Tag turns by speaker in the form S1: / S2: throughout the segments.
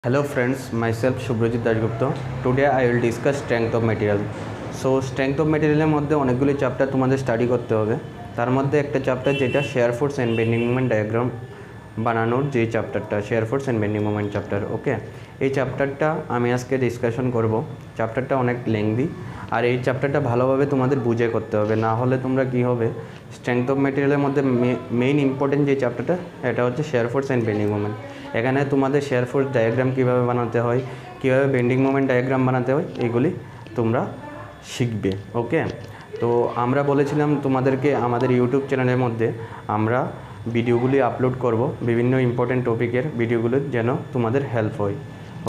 S1: Hello friends, myself Subhrojit Dasgupta. Today I will discuss strength of material. So strength of material এর মধ্যে অনেকগুলি chapter তোমাদের study করতে হবে। তার মধ্যে একটা চ্যাপ্টার যেটা shear force and bending moment diagram বানানোর যে চ্যাপ্টারটা shear force and bending moment chapter. Okay, এই চ্যাপ্টারটা আমি আজকে ডিসকাশন করব। চ্যাপ্টারটা অনেক লেংদি আর এই চ্যাপ্টারটা ভালোভাবে তোমাদের বুঝে করতে হবে, না হলে তোমরা কী হবে, স্ট্রেংথ অফ মেটেরিয়ালের মধ্যে মেইন ইম্পর্টেন্ট যে চ্যাপ্টারটা এটা হচ্ছে share force and bending moment. এখানে তোমাদের শেয়ার ফোর্স ডায়াগ্রাম কীভাবে বানাতে হয়, কীভাবে বেন্ডিং মোমেন্ট ডায়াগ্রাম বানাতে হয়, এইগুলি তোমরা শিখবে। ওকে, তো আমরা বলেছিলাম তোমাদেরকে আমাদের ইউটিউব চ্যানেলের মধ্যে আমরা ভিডিওগুলি আপলোড করব, বিভিন্ন ইম্পর্টেন্ট টপিকের ভিডিওগুলো যেন তোমাদের হেল্প হয়।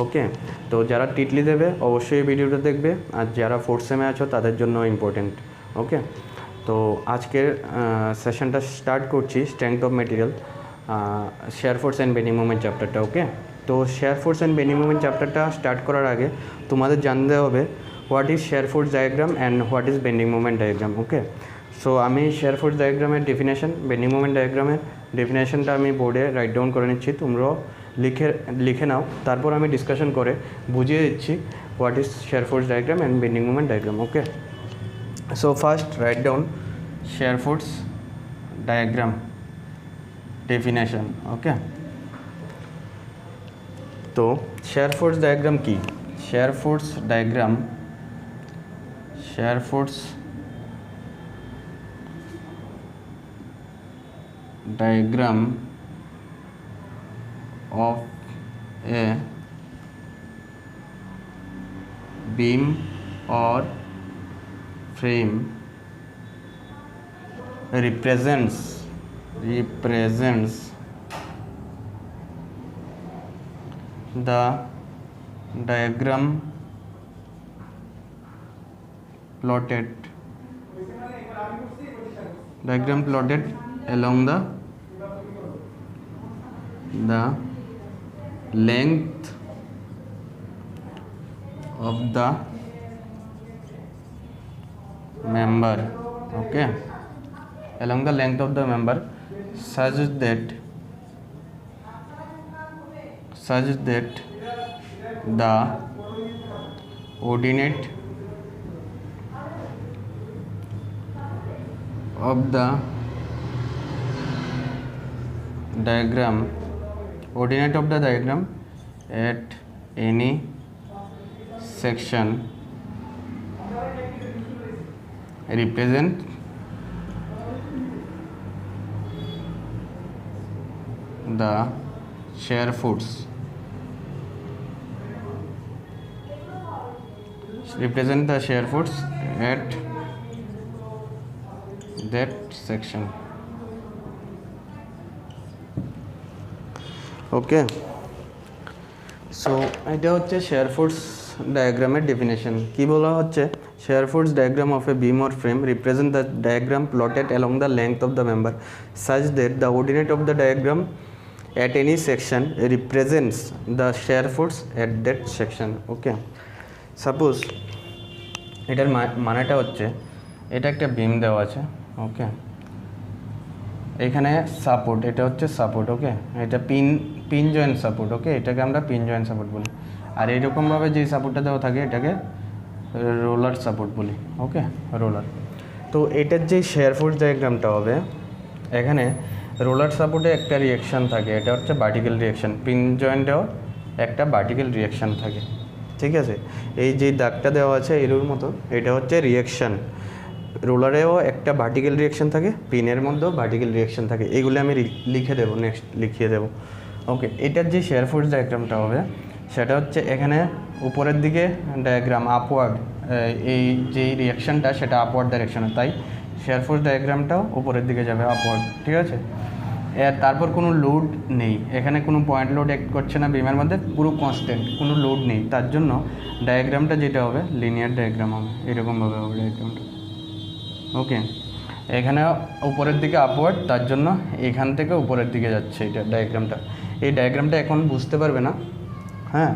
S1: ওকে, তো যারা টিটলি দেবে অবশ্যই এই ভিডিওটা দেখবে, আর যারা ফোর্থ সেমে আছো তাদের জন্য ইম্পর্টেন্ট। ওকে, তো আজকের সেশনটা স্টার্ট করছি strength of material share force and bending moment চ্যাপ্টারটা। ওকে, তো shear force and bending moment চ্যাপ্টারটা স্টার্ট করার আগে তোমাদের জানতে হবে what is shear force diagram and what is bending moment diagram. Okay, so আমি শেয়ার ফোর্স ডায়াগ্রামের ডেফিনেশন, বেন্ডিং মোমেন্ট ডায়াগ্রামের ডেফিনেশনটা আমি বোর্ডে রাইট ডাউন করে নিচ্ছি, তোমরাও লিখে নাও, তারপর আমি ডিসকাশন করে বুঝিয়ে দিচ্ছি what is shear force diagram and bending moment diagram. Okay, so first write down shear force diagram definition. Okay, তো শেয়ার ফোর্স ডায়াগ্রাম কি? Shear force diagram of a beam or frame represents the diagram plotted along the length of the member. Okay, along the length of the member such that the ordinate of the diagram at any section represent the shear force at that section. Okay, so এটা হচ্ছে share force ডায়াগ্রামের definition. কি বলা হচ্ছে? Share force diagram of A beam or frame represent the diagram plotted along the length of the member such that the ordinate of the diagram at any section represents the shear force at that section. Okay, suppose এটার মানেটা হচ্ছে এটা একটা বিম দেওয়া আছে। ওকে, এখানে support, এটা হচ্ছে সাপোর্ট। ওকে, এটা পিন জয়েন্ট সাপোর্ট। ওকে, এটাকে আমরা পিন জয়েন্ট সাপোর্ট বলি। আর এইরকমভাবে যে সাপোর্টটা দেওয়া থাকে এটাকে রোলার সাপোর্ট বলি। ওকে, রোলার। তো এটার যে শেয়ার ফোর্স ডায়াগ্রামটা হবে, এখানে রোলার সাপোর্টে একটা রিয়াকশান থাকে, এটা হচ্ছে ভার্টিক্যাল রিয়াকশান। পিন জয়েন্টেও একটা ভার্টিক্যাল রিয়াকশান থাকে। ঠিক আছে, এই যে দাগটা দেওয়া আছে এর মতো, এটা হচ্ছে রিয়াকশান। রোলারেও একটা ভার্টিক্যাল রিয়াকশান থাকে, পিনের মধ্যেও ভার্টিক্যাল রিয়াকশান থাকে। এইগুলো আমি লিখিয়ে দেবো। ওকে, এটার যে শেয়ার ফোর্স ডায়াগ্রামটা হবে সেটা হচ্ছে এখানে উপরের দিকে ডায়াগ্রাম আপওয়ার্ড, এই যেই রিয়াকশানটা সেটা আপওয়ার্ড ডাইরেকশনে, তাই শেয়ার ফোর্স ডায়াগ্রামটাও উপরের দিকে যাবে, আপওয়ার্ড। ঠিক আছে, তারপর কোনো লোড নেই, এখানে কোনো পয়েন্ট লোড অ্যাক্ট করছে না বিমের মধ্যে, পুরো কনস্ট্যান্ট, কোনো লোড নেই। তার জন্য ডায়াগ্রামটা যেটা হবে লিনিয়ার ডায়াগ্রাম হবে, এরকমভাবে হবে ডায়াগ্রামটা। ওকে, এখানে উপরের দিকে আপওয়ার্ড, তার জন্য এখান থেকে উপরের দিকে যাচ্ছে এটা ডায়াগ্রামটা। এই ডায়াগ্রামটা এখন বুঝতে পারবে না, হ্যাঁ,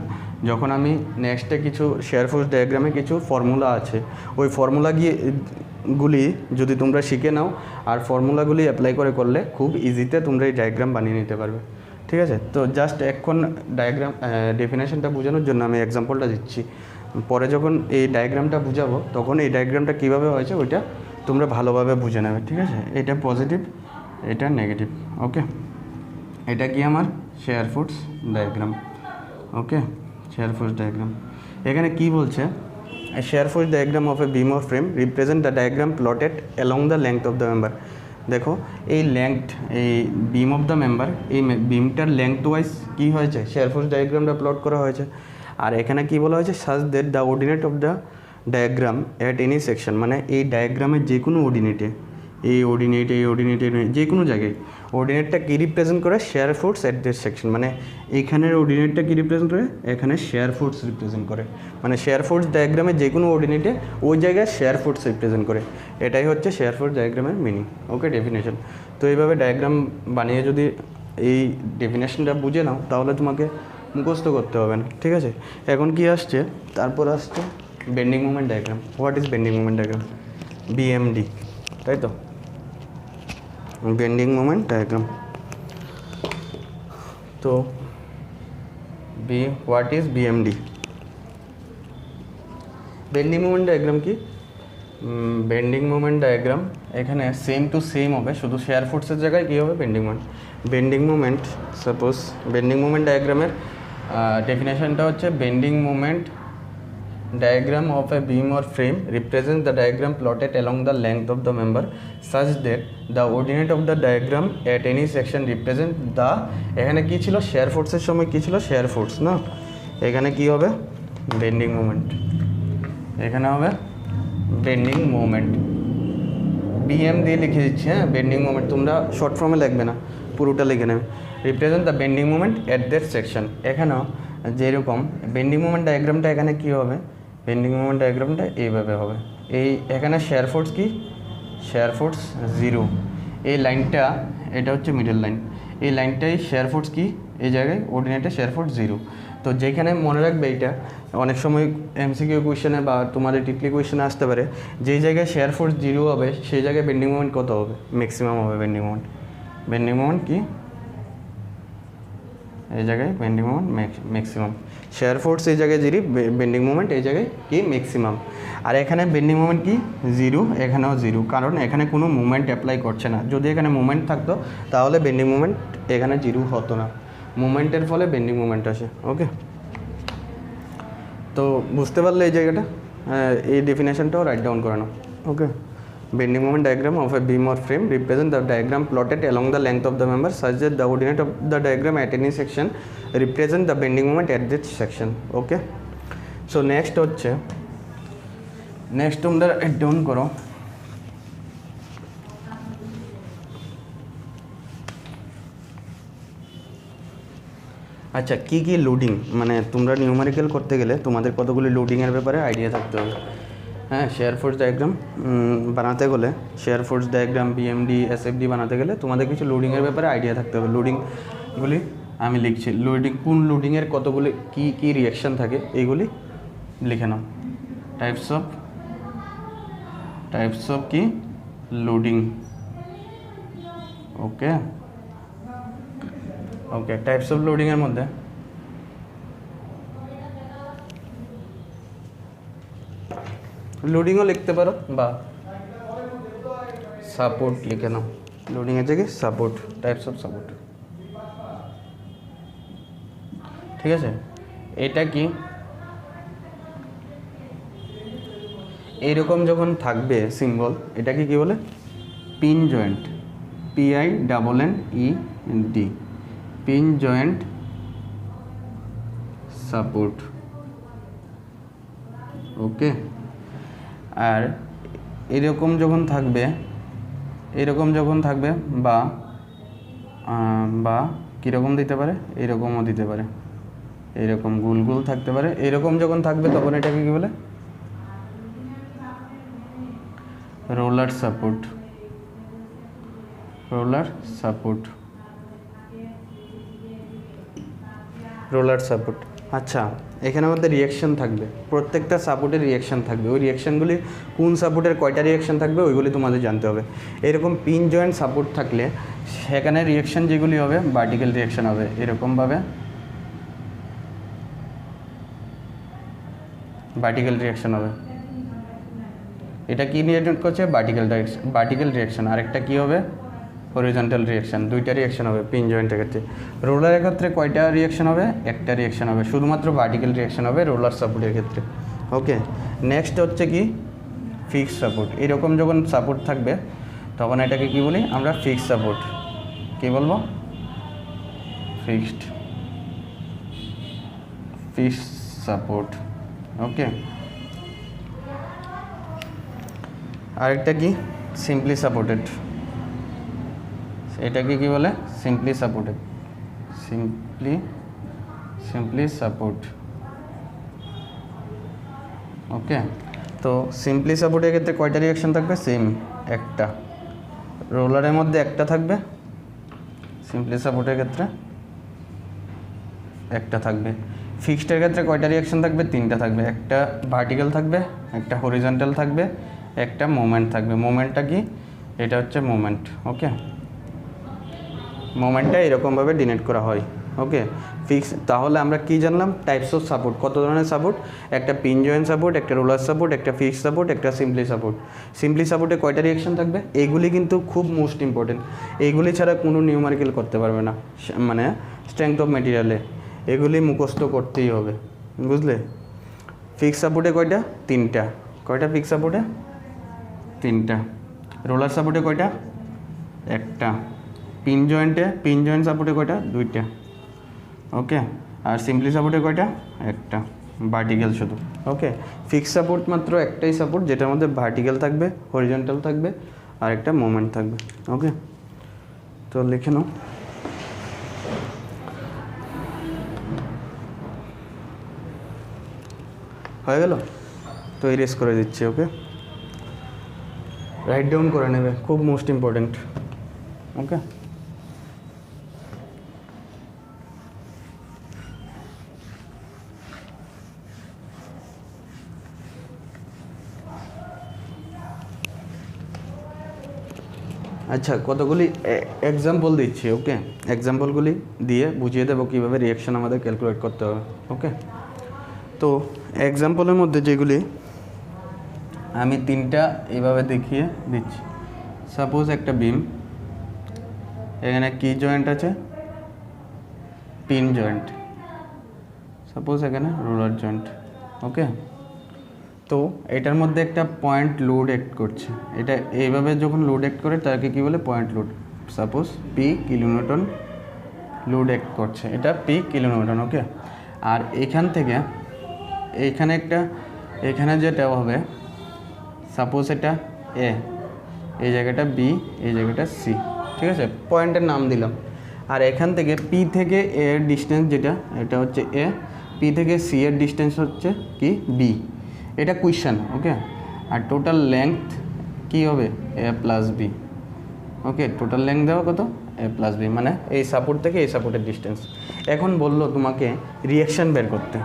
S1: যখন আমি নেক্সটে কিছু শেয়ার ফোর্স ডায়াগ্রামে কিছু ফর্মুলা আছে, ওই ফর্মুলাগুলি যদি তোমরা শিখে নাও আর ফর্মুলাগুলি অ্যাপ্লাই করলে খুব ইজিতে তোমরা এই ডায়াগ্রাম বানিয়ে নিতে পারবে। ঠিক ঠিক আছে। তো জাস্ট এখন ডায়াগ্রাম ডেফিনেশনটা বোঝানোর জন্য আমি এক্সাম্পলটা দিচ্ছি, পরে যখন এই ডায়াগ্রামটা বুঝাবো তখন এই ডায়াগ্রামটা কীভাবে হয়েছে ওইটা তোমরা ভালোভাবে বুঝে নেবে, ঠিক আছে। এটা পজিটিভ, এটা নেগেটিভ, ওকে। এটা কি আমার শেয়ার ফোর্স ডায়াগ্রাম, ওকে, শেয়ার ফোর্স ডায়াগ্রাম। এখানে কি বলছে, share force diagram of A beam or frame represent the diagram plotted along the length of the member. দেখো এই লেংথ, এই বিম অফ দ্য মেম্বার, এই বিমটার লেংথ ওয়াইজ কী হয়েছে, শেয়ার ফোর্স ডায়াগ্রামটা প্লট করা হয়েছে। আর এখানে কি বলা হয়েছে, such that the ordinate of the diagram at any section, মানে এই ডায়াগ্রামের যে কোনো অর্ডিনেটে, এই অর্ডিনেটে যে কোনো জায়গায় অর্ডিনেটটা কী রিপ্রেজেন্ট করে, share force at this section, মানে এইখানের অর্ডিনেটটা কী রিপ্রেজেন্ট করে, এখানে শেয়ার ফোর্স রিপ্রেজেন্ট করে, মানে শেয়ার ফোর্স ডায়াগ্রামে যে কোনো অর্ডিনেটে ওই জায়গায় শেয়ার ফোর্স রিপ্রেজেন্ট করে। এটাই হচ্ছে শেয়ার ফোর্স ডায়াগ্রামের মিনিং, ওকে, ডেফিনেশন। তো এইভাবে ডায়াগ্রাম বানিয়ে যদি এই ডেফিনেশনটা বুঝে নাও তাহলে তোমাকে মুখস্থ করতে হবে না, ঠিক আছে। এখন কি আসছে, তারপর আসছে bending moment diagram. What is bending moment diagram, BMD, তাই তো, বেন্ডিং মোমেন্ট ডায়াগ্রাম। তো what is BMD, bending moment diagram কি, বেন্ডিং মোমেন্ট ডায়াগ্রাম এখানে সেম টু সেম হবে, শুধু শেয়ার ফোর্সের জায়গায় কী হবে, bending moment. Suppose bending moment ডায়াগ্রামের ডেফিনেশনটা হচ্ছে, bending moment diagram of a beam or frame represents the diagram plotted along the length of the member such that the ordinate of the diagram at any section represent the, এখানে কি ছিল, share ফোর্সের সময় কি ছিল, share force না, এখানে কি হবে, বেন্ডিং মোমেন্ট, এখানে হবে বেন্ডিং মোমেন্ট, বিএম দিয়ে লিখে দিচ্ছি, হ্যাঁ, বেন্ডিং মোমেন্ট, তোমরা শর্ট ফর্মে লিখবে না, পুরোটা লিখে নেবে, represent the bending moment at that section. এখানেও যেরকম বেন্ডিং মোমেন্ট ডায়াগ্রামটা এখানে কী হবে, বেন্ডিং মোমেন্ট ডায়াগ্রামটা এইভাবে হবে, এই এখানে শেয়ার ফোর্স কি, শেয়ার ফোর্স 0, এই লাইনটা এটা হচ্ছে মিডল লাইন, এই লাইনটাই শেয়ার ফোর্স কি, এই জায়গায় অর্ডিনেটে শেয়ার ফোর্স 0। তো যেখানে মনে রাখবে, এইটা অনেক সময় এমসিকিউ কোয়েশ্চেনে বা তোমাদের টিকলি কোয়েশ্চেনে আসতে পারে, যেই জায়গায় শেয়ার ফোর্স 0 হবে সেই জায়গায় বেন্ডিং মোমেন্ট কত হবে, ম্যাক্সিমাম হবে বেন্ডিং মোমেন্ট কি, এই জায়গায় bending moment maximum, share force এই জায়গায় 0, বেন্ডিং মোমেন্ট এই জায়গায় কি, ম্যাক্সিমাম। আর এখানে বেন্ডিং মোমেন্ট কি 0, এখানেও 0, কারণ এখানে কোনো মুভমেন্ট অ্যাপ্লাই করছে না। যদি এখানে মুভমেন্ট থাকতো তাহলে বেন্ডিং মোমেন্ট এখানে 0 হতো না, মুভমেন্টের ফলে বেন্ডিং মোমেন্ট আসে, ওকে। তো বুঝতে পারলে এই জায়গাটা, এই ডেফিনেশনটাও রাইট ডাউন করে নাও, ওকে। Bending moment diagram of a beam or frame represent the diagram plotted along the length of the member such that the ordinate of the diagram at any section represent the bending moment at this section, okay. So next হচ্ছে, next তোমরা write down করো, আচ্ছা কি কি loading, মানে তোমরা numerical করতে গেলে তোমাদের কতগুলি লোডিংয়ের ব্যাপারে আইডিয়া থাকতে হবে, হ্যাঁ। শেয়ার ফোর্স ডায়াগ্রাম বানাতে গেলে, share force diagram, BMD, SFD বানাতে গেলে তোমাদের কিছু লোডিংয়ের ব্যাপারে আইডিয়া থাকতে হবে। লোডিংগুলি আমি লিখছি, কোন লোডিংয়ের কতগুলি কী রিয়াকশান থাকে এইগুলি লিখে নাও। টাইপস অফ কি লোডিং, ওকে, টাইপস অফ লোডিংয়ের মধ্যে লোডিংও লিখতে পারো বা সাপোর্ট লিখে নাও, লোডিংয়ের জায়গায় সাপোর্ট, টাইপস অফ সাপোর্ট, ঠিক আছে। এটা কি, এইরকম যখন থাকবে সিম্বল, এটাকে কি বলে, pin joint, PINNED, pin joint support, okay. আর এরকম যখন থাকবে বা কীরকম দিতে পারে, এরকমও দিতে পারে, এরকম গোল গোল থাকতে পারে, এরকম যখন থাকবে তখন এটাকে কী বলে, রোলার সাপোর্ট। আচ্ছা, এখানের মধ্যে রিয়াকশন থাকবে, প্রত্যেকটা সাপোর্টের রিয়াকশন থাকবে। ওই রিয়াকশানগুলি কোন সাপোর্টের কয়টা রিয়াকশন থাকবে ওইগুলি তোমাদের জানতে হবে। এরকম পিন জয়েন্ট সাপোর্ট থাকলে সেখানে রিয়াকশান যেগুলি হবে ভার্টিক্যাল রিয়াকশান হবে, এরকমভাবে ভার্টিক্যাল রিয়াকশান হবে। এটা কি রিলেটেড করছে? Vertical reaction. আরেকটা কী হবে? Horizontal reaction. দুইটা রিয়াকশান হবে পিন জয়েন্টের ক্ষেত্রে। রোলারের ক্ষেত্রে কয়টা রিয়াকশান হবে? একটা রিয়াকশান হবে, শুধুমাত্র ভার্টিক্যাল রিয়াকশান হবে রোলার সাপোর্টের ক্ষেত্রে। ওকে, নেক্সট হচ্ছে কি ফিক্সড সাপোর্ট। এরকম যখন সাপোর্ট থাকবে তখন এটাকে কি বলি আমরা? Fixed support. কী বলবো? Fixed support. ওকে, আরেকটা কি সিম্পলি সাপোর্টেড। এটাকে কি বলে? Simply supported. Simply support. Okay, তো সিম্পলি সাপোর্টের ক্ষেত্রে কয়টা রিয়াকশন থাকবে? সেম, একটা। রোলারের মধ্যে একটা থাকবে, সিম্পলি সাপোর্টের ক্ষেত্রে একটা থাকবে। ফিক্সডের ক্ষেত্রে কয়টা রিয়াকশন থাকবে? তিনটা থাকবে, একটা ভার্টিক্যাল থাকবে, একটা হরিজন্টাল থাকবে, একটা মোমেন্ট থাকবে। মোমেন্টটা কি? এটা হচ্ছে মোমেন্ট। ওকে, মোমেন্টটা এরকমভাবে ডিনোট করা হয়। ওকে, ফিক্স। তাহলে আমরা কি জানলাম? টাইপস অফ সাপোর্ট, কত ধরনের সাপোর্ট? একটা পিন জয়েন্ট সাপোর্ট, একটা রোলার সাপোর্ট, একটা ফিক্সড সাপোর্ট, একটা সিম্পলি সাপোর্ট। সিম্পলি সাপোর্টে কয়টা রিয়াকশন থাকবে? এইগুলি কিন্তু খুব মোস্ট ইম্পর্টেন্ট। এইগুলি ছাড়া কোনো নিউমারিক্যাল করতে পারবে না, মানে স্ট্রেংথ অফ মেটেরিয়ালে এগুলি মুখস্থ করতেই হবে, বুঝলে? ফিক্সড সাপোর্টে কয়টা? তিনটা। কয়টা ফিক্সড সাপোর্টে? তিনটা। রোলার সাপোর্টে কয়টা? একটা। পিন জয়েন্ট সাপোর্টে কয়টা? দুইটা। ওকে, আর সিম্পলি সাপোর্টে কয়টা? একটা, ভার্টিক্যাল শুধু। ওকে, ফিক্সড সাপোর্ট মাত্র একটাই সাপোর্ট যেটার মধ্যে ভার্টিক্যাল থাকবে, হরিজন্টাল থাকবে, আর একটা মোমেন্ট থাকবে। ওকে, তো লিখে নাও। হয়ে গেল? তো এরেজ করে দিচ্ছি। ওকে, রাইট ডাউন করে নেবে, খুব মোস্ট ইম্পর্টেন্ট। ওকে, আচ্ছা, কতগুলি এক্সাম্পল দিচ্ছি। ওকে, এক্সাম্পলগুলি দিয়ে বুঝিয়ে দেবো কীভাবে রিয়াকশান আমাদের ক্যালকুলেট করতে হবে। ওকে, তো এক্সাম্পলের মধ্যে যেগুলি আমি তিনটা এইভাবে দেখিয়ে দিচ্ছি। সাপোজ একটা বিম, এখানে কি জয়েন্ট আছে? Pin joint. সাপোজ এখানে রোলার জয়েন্ট। ওকে, তো এটার মধ্যে একটা পয়েন্ট লোড অ্যাক্ট করছে। এটা এইভাবে যখন লোড অ্যাক্ট করে তাকে কী বলে? Point load. Suppose P kilonewton load act করছে, এটা পি কিলোনিউটন। ওকে, আর এখান থেকে এখানে যেটা হবে, সাপোজ এটা এ, এই জায়গাটা বি, এই জায়গাটা সি, ঠিক আছে? পয়েন্টের নাম দিলাম। আর এখান থেকে পি থেকে এ এর ডিস্টেন্স যেটা, এটা হচ্ছে এ। পি থেকে সি এর ডিস্টেন্স হচ্ছে কি? বি। এটা কুয়েশন। ওকে, আর টোটাল লেংথ কি হবে? এ প্লাস বি। ওকে, টোটাল লেংথ দেওয়া কত? এ প্লাস বি, মানে এই সাপোর্ট থেকে এই সাপোর্টের ডিস্টেন্স। এখন বললো তোমাকে রিয়াকশান বের করতে,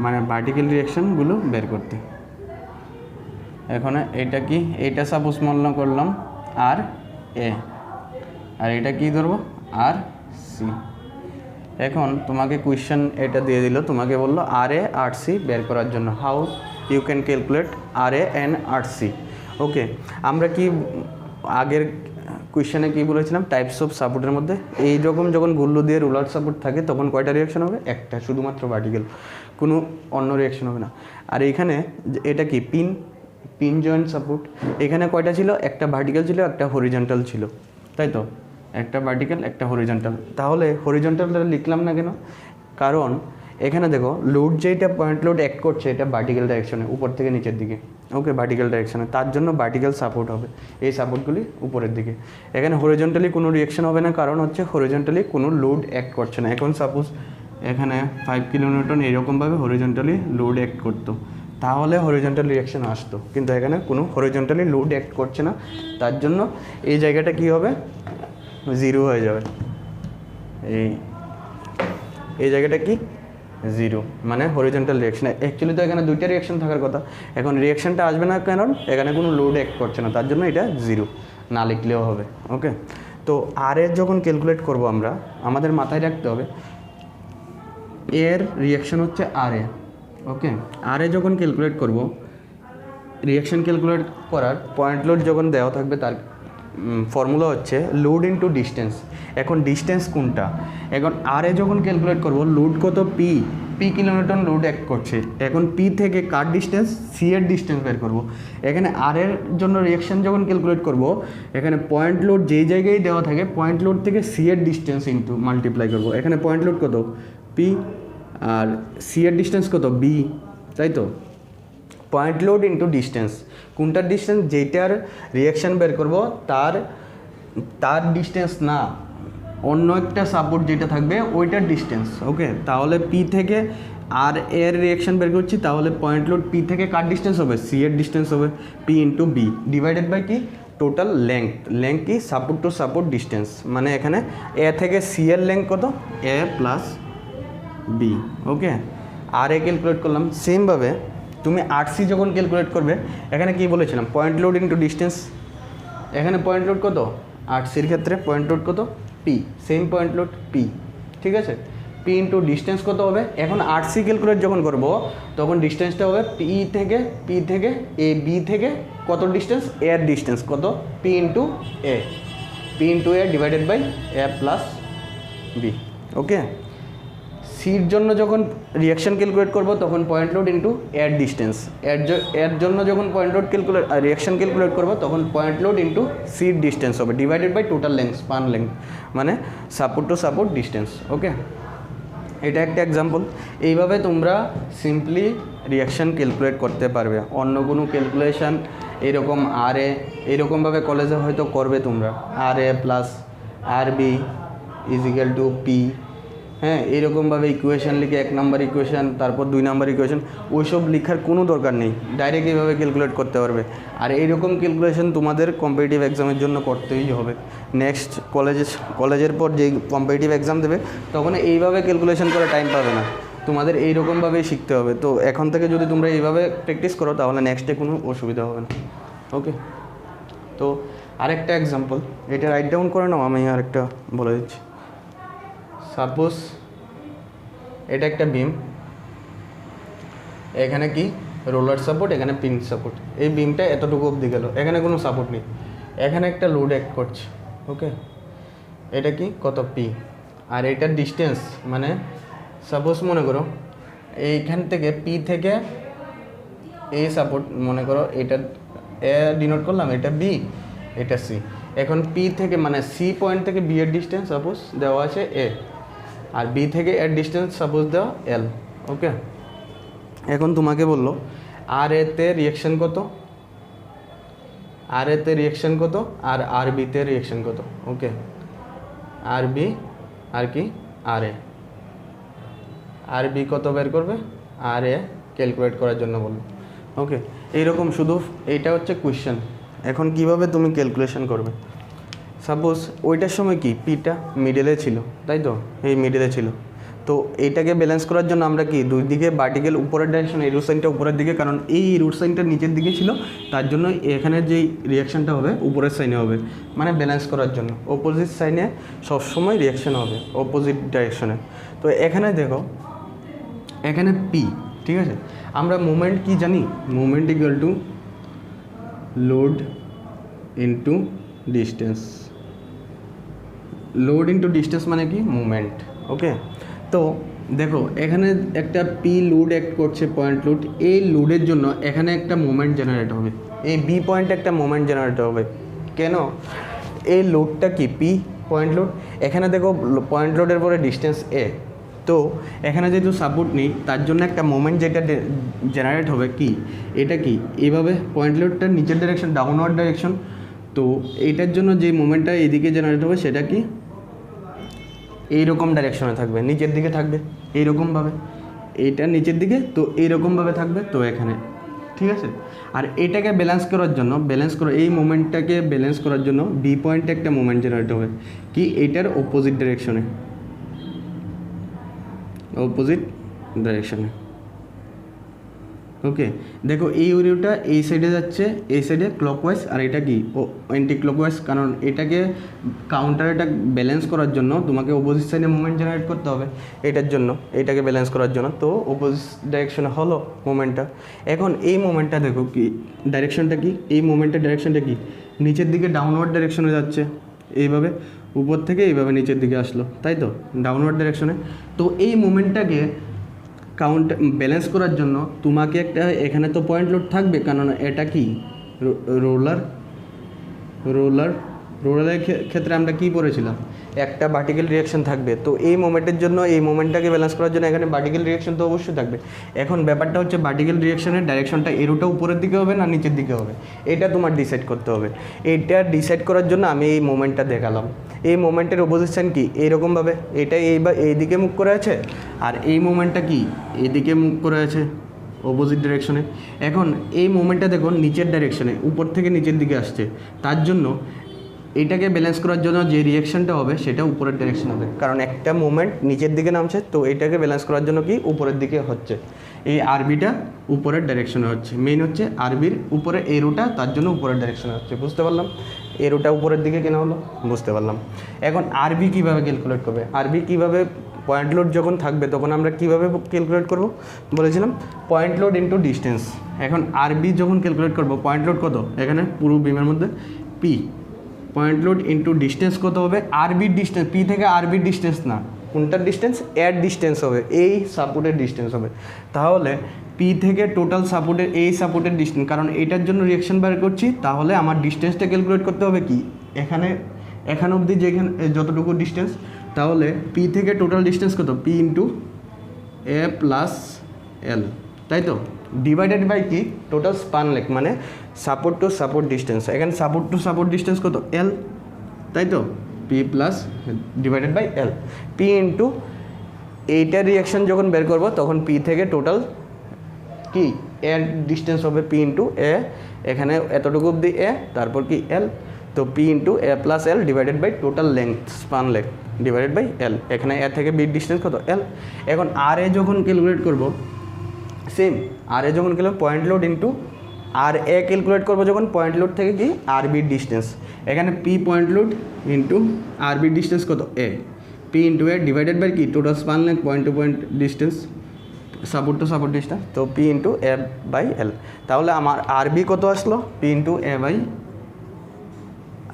S1: মানে ভার্টিক্যাল রিয়াকশানগুলো বের করতে। এখন এটা কি? এটা সাপোজ মনে করলাম আর এ, আর এটা কি ধরবো? আর সি। এখন তোমাকে কোয়েশ্চেন এটা দিয়ে দিল, তোমাকে বললো আর এ আর সি বের করার জন্য। How you can calculate R A and R C. Okay, আমরা কি আগের কোয়েশ্চেনে কি বলেছিলাম? টাইপস অফ সাপোর্টের মধ্যে এইরকম যখন গুল্লু দিয়ে রোলার সাপোর্ট থাকে তখন কয়টা রিয়াকশন হবে? একটা, শুধুমাত্র ভার্টিক্যাল, কোনো অন্য রিয়াকশন হবে না। আর এইখানে এটা কি? Pin joint support. এখানে কয়টা ছিল? একটা ভার্টিক্যাল ছিল, একটা হরিজন্টাল ছিল, তাই তো? একটা ভার্টিক্যাল, একটা হরিজন্টাল। তাহলে হরিজন্টালটা লিখলাম না কেন? কারণ এখানে দেখো লোড যেটা পয়েন্ট লোড অ্যাক্ট করছে এটা ভার্টিক্যাল ডাইরেকশনে, উপর থেকে নিচের দিকে। ওকে, ভার্টিক্যাল ডাইরেকশনে, তার জন্য ভার্টিক্যাল সাপোর্ট হবে, এই সাপোর্টগুলি উপরের দিকে। এখানে হরিজন্টালি কোনো রিয়াকশন হবে না, কারণ হচ্ছে হরিজন্টালি কোনো লোড অ্যাক্ট করছে না। এখন সাপোজ এখানে 5 কিলোনিউটন এরকমভাবে হরিজন্টালি লোড অ্যাক্ট করতো, তাহলে হরিজন্টাল রিয়াকশন আসতো, কিন্তু এখানে কোনো হরিজন্টালি লোড অ্যাক্ট করছে না, তার জন্য এই জায়গাটা কি হবে? 0 হয়ে যাবে। এই জায়গাটা কি? জিরো, মানে হরিজন্টাল রিয়াকশন। অ্যাকচুয়ালি তো এখানে দুইটা রিয়াকশন থাকার কথা, এখন রিয়াকশনটা আসবে না কারণ এখানে কোনো লোড অ্যাক্ট করছে না, তার জন্য এটা জিরো, না লিখলেও হবে। ওকে, তো আর এর যখন ক্যালকুলেট করব আমরা, আমাদের মাথায় রাখতে হবে এর রিয়াকশন হচ্ছে আর এ। ওকে, আর এ যখন ক্যালকুলেট করব, রিয়াকশন ক্যালকুলেট করার পয়েন্ট লোড যখন দেওয়া থাকবে তার ফর্মুলা হচ্ছে লোড ইনটু ডিস্টেন্স। এখন ডিস্টেন্স কোনটা, এখন আর এ যখন ক্যালকুলেট করব লোড কত, পি কিলোমিটার লোড অ্যাক্ট করছে, এখন পি থেকে কার ডিস্টেন্স, সি এর ডিস্টেন্স বের করব। এখানে আর এর জন্য রিয়াকশন যখন ক্যালকুলেট করব, এখানে পয়েন্ট লোড যেই জায়গায় দেওয়া থাকে পয়েন্ট লোড থেকে সি এর ডিস্টেন্স ইনটু মাল্টিপ্লাই করব। এখানে পয়েন্ট লোড কত, পি, আর সি এর ডিস্টেন্স কত, বি, তাই তো। পয়েন্ট লোড ইনটু ডিস্টেন্স, কোনটার ডিস্টেন্স, যেটার রিয়াকশান বের করব তার ডিস্টেন্স না, অন্য একটা সাপোর্ট যেটা থাকবে ওইটার ডিস্টেন্স। ওকে, তাহলে পি থেকে আর এর রিয়াকশান বের করছি, তাহলে পয়েন্ট লোড পি থেকে কার ডিস্টেন্স হবে, সি এর ডিস্টেন্স হবে, P into B divided by কি, টোটাল লেংথ কি, সাপোর্ট টু সাপোর্ট ডিস্টেন্স, মানে এখানে এ থেকে সি এর লেংথ কত, এ প্লাস বি। ওকে, আর এ ক্যালকুলেট করলাম। সেমভাবে তুমি আর সি যখন ক্যালকুলেট করবে, এখানে কি বলেছিলাম, পয়েন্ট লোড ইন্টু ডিস্টেন্স, এখানে পয়েন্ট লোড কত, আর সির ক্ষেত্রে পয়েন্ট লোড কত, P, same point load P, ঠিক আছে। পি ইন্টু ডিস্টেন্স কত হবে, এখন আর সি ক্যালকুলেট যখন করব তখন ডিস্টেন্সটা হবে পি থেকে এ, বি থেকে কত ডিস্টেন্স, এর ডিস্টেন্স কত, P into A divided by A plus B. Okay, সির জন্য যখন রিয়াকশন ক্যালকুলেট করব তখন পয়েন্ট লোড ইন্টু এর ডিস্টেন্স, এর জন্য যখন পয়েন্ট লোড রিয়াকশন ক্যালকুলেট করব তখন পয়েন্ট লোড ইন্টু সির ডিস্টেন্স হবে divided by total length, span length, মানে support to support distance. Okay, এটা একটা এক্সাম্পল। এইভাবে তোমরা সিম্পলি রিয়াকশন ক্যালকুলেট করতে পারবে। অন্য কোনো ক্যালকুলেশন এরকম আর এ এরকমভাবে কলেজে হয়তো করবে তোমরা, আর এ প্লাস আর বি ইজিক্যাল টু পি, হ্যাঁ, এরকমভাবে ইকুয়েশান লিখে 1 নম্বর ইকুয়েশান, তারপর 2 নম্বর ইকুয়েশান, ওইসব লেখার কোনো দরকার নেই, ডাইরেক্ট এইভাবে ক্যালকুলেট করতে পারবে। আর এইরকম ক্যালকুলেশন তোমাদের কম্পিটিটিভ এক্সামের জন্য করতেই হবে। নেক্সট কলেজের পর যেই কম্পিটিটিভ এক্সাম দেবে তখন এইভাবে ক্যালকুলেশন করে টাইম পাবে না, তোমাদের এইরকমভাবেই শিখতে হবে। তো এখন থেকে যদি তোমরা এইভাবে প্র্যাকটিস করো তাহলে নেক্সটে কোনো অসুবিধা হবে না। ওকে, তো আরেকটা এক্সাম্পল, এটা রাইট ডাউন করে নাও, আমি আরেকটা বলে দিচ্ছি। সাপোজ এটা একটা বিম, এখানে কি রোলার সাপোর্ট, এখানে পিন সাপোর্ট, এই বিমটা এতটুকু অবধি গেল, এখানে কোনো সাপোর্ট নেই, এখানে একটা লোড অ্যাক্ট করছে। ওকে, এটা কি কত, পি, আর এটার ডিস্টেন্স, মানে সাপোজ মনে করো এইখান থেকে পি থেকে এই সাপোর্ট, মনে করো এটা এ ডিনোট করলাম, এটা বি, এটা সি। এখন পি থেকে মানে সি পয়েন্ট থেকে বি এর ডিস্টেন্স সাপোজ দেওয়া আছে এ, আর বি থেকে এর ডিস্টেন্স সাপোজ দেওয়া এল। ওকে, এখন তোমাকে বললো আর এতে রিয়াকশান কত, আর এতে রিয়াকশান কত, আর আর বিতে রিয়াকশান কত। ওকে, আর বি আর কি আর এ, আর বি কত বের করবে, আর এ ক্যালকুলেট করার জন্য বললো। ওকে, এইরকম শুধু এইটা হচ্ছে কোয়েশ্চেন। এখন কিভাবে তুমি ক্যালকুলেশন করবে, সাপোজ ওইটার সময় কি পিটা মিডলে ছিল, তাই তো, এই মিডলে ছিল, তো এইটাকে ব্যালেন্স করার জন্য আমরা কি দুই দিকে ভার্টিক্যাল উপরের ডাইরেকশন, এই রুট সাইনটা উপরের দিকে, কারণ এই রুট সাইনটা নিচের দিকে ছিল, তার জন্য এখানে যেই রিয়াকশানটা হবে উপরের সাইনে হবে, মানে ব্যালেন্স করার জন্য অপোজিট সাইনে সবসময় রিয়াকশান হবে অপোজিট ডাইরেকশনে। তো এখানে দেখো, এখানে পি, ঠিক আছে, আমরা মুভমেন্ট কি জানি, movement equal to load into distance, load into distance মানে কি মুভমেন্ট। ওকে, তো দেখো এখানে একটা পি লোড অ্যাক্ট করছে, পয়েন্ট লোড, এই লোডের জন্য এখানে একটা মোমেন্ট জেনারেট হবে, এই বি পয়েন্টে একটা মোমেন্ট জেনারেট হবে। কেন, এই লোডটা কি পি পয়েন্ট লোড, এখানে দেখো পয়েন্ট লোডের পরে ডিস্টেন্স এ, তো এখানে যেহেতু সাপোর্ট নেই তার জন্য একটা মোমেন্ট যেটা জেনারেট হবে কি, এটা কি এইভাবে পয়েন্ট লোডটা নিচের ডাইরেকশন, ডাউনওয়ার্ড ডাইরেকশন, তো এইটার জন্য যে মোমেন্টটা এদিকে জেনারেট হবে সেটা কি এইরকম ডাইরেকশনে থাকবে, নিচের দিকে থাকবে এইরকমভাবে, এইটা নিচের দিকে, তো এইরকমভাবে থাকবে, তো এখানে, ঠিক আছে। আর এটাকে ব্যালেন্স করার জন্য, এই মোমেন্টটাকে ব্যালেন্স করার জন্য বি পয়েন্টে একটা মোমেন্ট জেনারেট হবে কি, এইটার অপোজিট ডাইরেকশনে। ওকে, দেখো এই ওরিওটা এই সাইডে যাচ্ছে, এই সাইডে ক্লকওয়াইজ, আর এটা কি অ্যান্টি ক্লকওয়াইজ, কারণ এটাকে কাউন্টারটা ব্যালেন্স করার জন্য তোমাকে অপোজিট সাইডে মুভমেন্ট জেনারেট করতে হবে, এটার জন্য এটাকে ব্যালেন্স করার জন্য। তো অপোজিট ডাইরেকশনে হলো মুভমেন্টটা। এখন এই মুভমেন্টটা দেখো কি ডাইরেকশনটা কি, এই মুভমেন্টের ডাইরেকশনটা কি, নিচের দিকে ডাউনওয়ার্ড ডাইরেকশনে যাচ্ছে, এইভাবে উপর থেকে এইভাবে নিচের দিকে আসলো, তাই তো ডাউনওয়ার্ড ডাইরেকশনে। তো এই মুভমেন্টটাকে কাউন্ট ব্যালেন্স করার জন্য তোমাকে একটা এখানে তো পয়েন্ট লোড থাকবে, কারণ এটা কি রোলারের ক্ষেত্রে আমরা কি পড়েছিলাম, একটা ভার্টিক্যাল রিয়াকশন থাকবে। তো এই মোমেন্টের জন্য এই মোমেন্টটাকে ব্যালেন্স করার জন্য এখানে ভার্টিক্যাল রিয়াকশন তো অবশ্যই থাকবে। এখন ব্যাপারটা হচ্ছে ভার্টিক্যাল রিয়াকশনের ডাইরেকশনটা এরোটা উপরের দিকে হবে না নিচের দিকে হবে, এটা তোমার ডিসাইড করতে হবে। এটা ডিসাইড করার জন্য আমি এই মোমেন্টটা দেখালাম। এই মোমেন্টের অপোজিশন কি, এইরকমভাবে এটা এইদিকে মুভ করে আছে, আর এই মোমেন্টটা কি এদিকে মুভ করে আছে অপোজিট ডাইরেকশনে। এখন এই মোমেন্টটা দেখো নিচের ডাইরেকশনে, উপর থেকে নিচের দিকে আসছে, তার জন্য এটাকে ব্যালেন্স করার জন্য যে রিয়াকশনটা হবে সেটা উপরের ডাইরেকশন হবে, কারণ একটা মোমেন্ট নিচের দিকে নামছে, তো এটাকে ব্যালেন্স করার জন্য কি উপরের দিকে হচ্ছে। এই আরবিটা উপরের ডাইরেকশনে হচ্ছে, মেইন হচ্ছে আরবির উপরে এরোটা, তার জন্য উপরের ডাইরেকশনে হচ্ছে। বুঝতে পারলাম এরোটা উপরের দিকে কেন হলো, বুঝতে পারলাম। এখন আরবি কীভাবে ক্যালকুলেট করবে, আরবি কীভাবে পয়েন্ট লোড যখন থাকবে তখন আমরা কীভাবে ক্যালকুলেট করব বলেছিলাম, পয়েন্ট লোড ইন্টু ডিস্টেন্স। এখন আরবি যখন ক্যালকুলেট করব, পয়েন্ট লোড কত এখানে পুরো বিমের মধ্যে, P, point load into distance কত হবে, আরবির ডিস্টেন্স, পি থেকে আরবির ডিস্টেন্স না, কোনটার ডিস্টেন্স, এর ডিস্টেন্স হবে, এই সাপোর্টের ডিস্টেন্স হবে। তাহলে পি থেকে টোটাল সাপোর্টের, এই সাপোর্টের ডিস্টেন্স, কারণ এটার জন্য রিয়াকশন বার করছি, তাহলে আমার ডিস্টেন্সটা ক্যালকুলেট করতে হবে কি এখানে অবধি যেখানে যতটুকু ডিস্টেন্স, তাহলে পি থেকে টোটাল ডিস্টেন্স কত, P into A plus L, তাই তো, ডিভাইডেড বাই কি টোটাল স্পান লেক, মানে সাপোর্ট টু সাপোর্ট ডিস্টেন্স। এখানে সাপোর্ট টু সাপোর্ট ডিস্টেন্স কত, এল, তাই তো, P plus divided by L. P into এইটার রিয়াকশন যখন বের করবো তখন পি থেকে টোটাল কি এর ডিস্টেন্স হবে, পি ইন্টু এ, এখানে এতটুকু অবধি এ, তারপর কি এল, তো P into A plus L divided by total length span লেক ডিভাইডেড বাই এল। এখানে এ থেকে বির ডিস্টেন্স কত, এল। এখন আর এ যখন ক্যালকুলেট করবো, সেম আর এ যখন calculate point load into R A calculate করবো যখন পয়েন্ট লোড থেকে কি আর বির ডিস্টেন্স, এখানে পি পয়েন্ট লোড ইন্টু আর বির ডিস্টেন্স কত, A, P into A divided by কি total span length point to point distance, support to support distance, তো P into A by L. তাহলে আমার আর বি কত আসলো, P into A by,